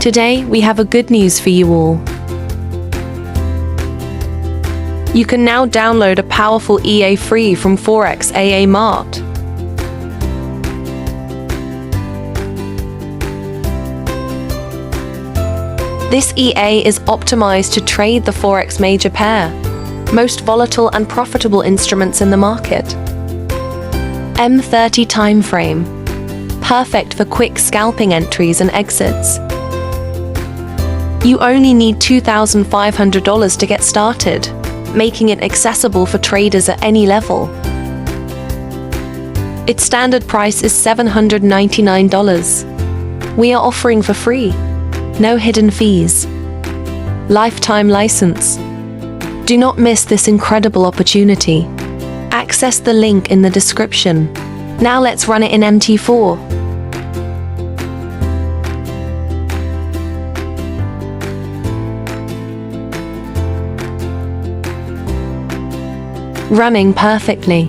Today, we have a good news for you all. You can now download a powerful EA free from Forex AA Mart. This EA is optimized to trade the Forex major pair, most volatile and profitable instruments in the market. M30 timeframe, perfect for quick scalping entries and exits. You only need $2,500 to get started, making it accessible for traders at any level. Its standard price is $799. We are offering for free, no hidden fees, lifetime license. Do not miss this incredible opportunity. Access the link in the description. Now let's run it in MT4. Running perfectly.